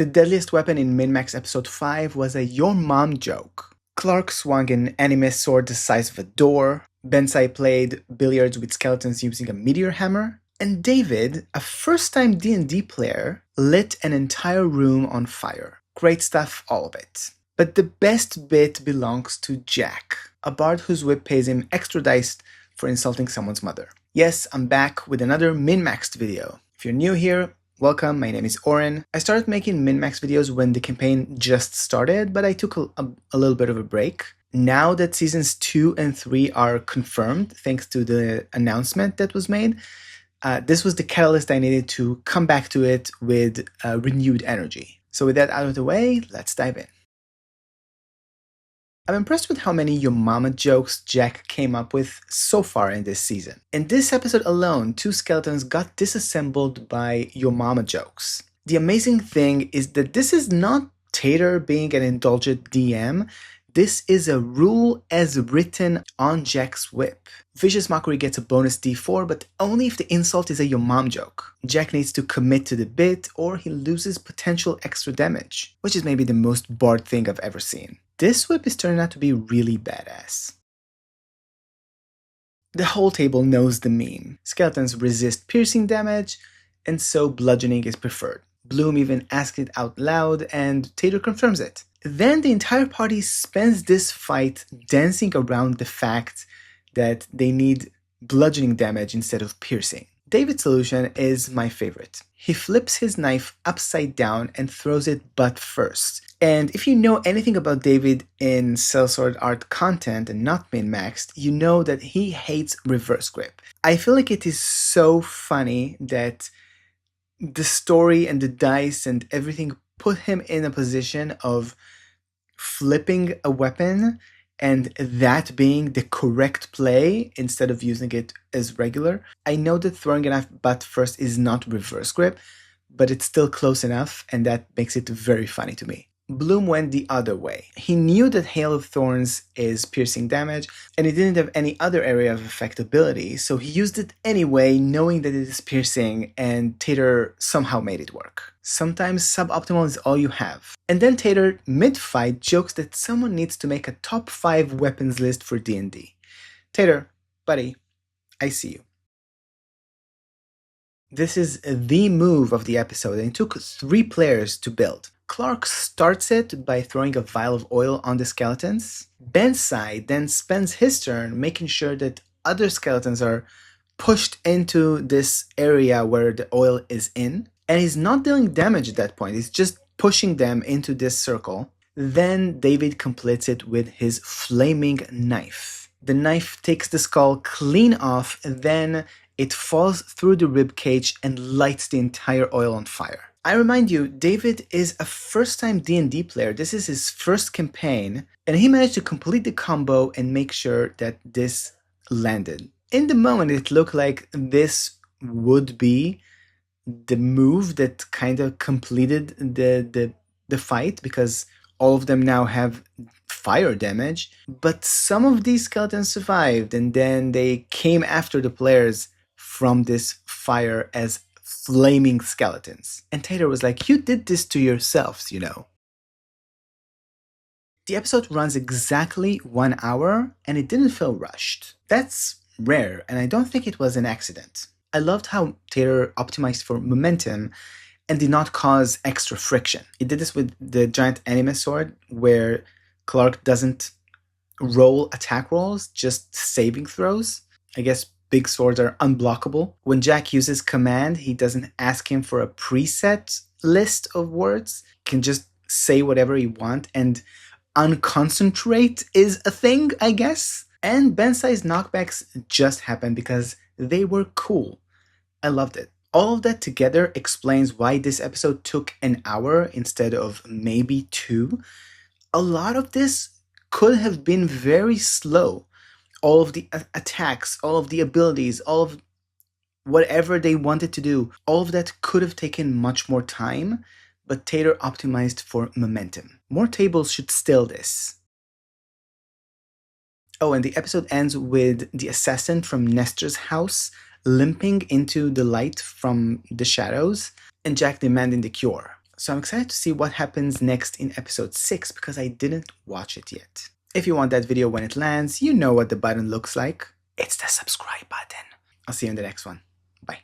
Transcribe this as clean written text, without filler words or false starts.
The deadliest weapon in Min-Max episode 5 was a your mom joke. Clark swung an anime sword the size of a door, Bensai played billiards with skeletons using a meteor hammer, and David, a first-time D&D player, lit an entire room on fire. Great stuff, all of it. But the best bit belongs to Jack, a bard whose whip pays him extra dice for insulting someone's mother. Yes, I'm back with another min-maxed video. If you're new here, welcome, my name is Oren. I started making min-max videos when the campaign just started, but I took a little bit of a break. Now that seasons 2 and 3 are confirmed, thanks to the announcement that was made, this was the catalyst I needed to come back to it with renewed energy. So with that out of the way, let's dive in. I'm impressed with how many Yo Mama jokes Jack came up with so far in this season. In this episode alone, 2 skeletons got disassembled by Yo Mama jokes. The amazing thing is that this is not Tater being an indulgent DM. This is a rule as written on Jack's whip. Vicious Mockery gets a bonus D4, but only if the insult is a Yo Mom joke. Jack needs to commit to the bit or he loses potential extra damage, which is maybe the most bard thing I've ever seen. This whip is turning out to be really badass. The whole table knows the meme. Skeletons resist piercing damage, and so bludgeoning is preferred. Bloom even asked it out loud, and Tater confirms it. Then the entire party spends this fight dancing around the fact that they need bludgeoning damage instead of piercing. David's solution is my favorite. He flips his knife upside down and throws it butt first. And if you know anything about David in Sellsword Art content and not min-maxed, you know that he hates reverse grip. I feel like it is so funny that the story and the dice and everything put him in a position of flipping a weapon and that being the correct play instead of using it as regular. I know that throwing a knife butt first is not reverse grip, but it's still close enough and that makes it very funny to me. Bloom went the other way. He knew that Hail of Thorns is piercing damage, and he didn't have any other area of effectability, so he used it anyway, knowing that it is piercing, and Tater somehow made it work. Sometimes suboptimal is all you have. And then Tater, mid-fight, jokes that someone needs to make a top 5 weapons list for D&D. Tater, buddy, I see you. This is the move of the episode, and it took 3 players to build. Clark starts it by throwing a vial of oil on the skeletons. Bensai then spends his turn making sure that other skeletons are pushed into this area where the oil is in. And he's not dealing damage at that point, he's just pushing them into this circle. Then David completes it with his flaming knife. The knife takes the skull clean off, and then it falls through the ribcage and lights the entire oil on fire. I remind you, David is a first-time D&D player. This is his first campaign, and he managed to complete the combo and make sure that this landed. In the moment, it looked like this would be the move that kind of completed the fight, because all of them now have fire damage, but some of these skeletons survived, and then they came after the players from this fire as flaming skeletons. And Tater was like, you did this to yourselves, you know. The episode runs exactly 1 hour, and it didn't feel rushed. That's rare, and I don't think it was an accident. I loved how Tater optimized for momentum and did not cause extra friction. He did this with the giant anime sword, where Clark doesn't roll attack rolls, just saving throws. I guess big swords are unblockable. When Jack uses command, he doesn't ask him for a preset list of words. He can just say whatever he wants, and unconcentrate is a thing, I guess. And Bensai's knockbacks just happened because they were cool. I loved it. All of that together explains why this episode took an hour instead of maybe 2. A lot of this could have been very slow. All of the attacks, all of the abilities, all of whatever they wanted to do, all of that could have taken much more time, but Tater optimized for momentum. More tables should steal this. Oh, and the episode ends with the assassin from Nestor's house limping into the light from the shadows, and Jack demanding the cure. So I'm excited to see what happens next in episode 6 because I didn't watch it yet. If you want that video when it lands, you know what the button looks like. It's the subscribe button. I'll see you in the next one. Bye.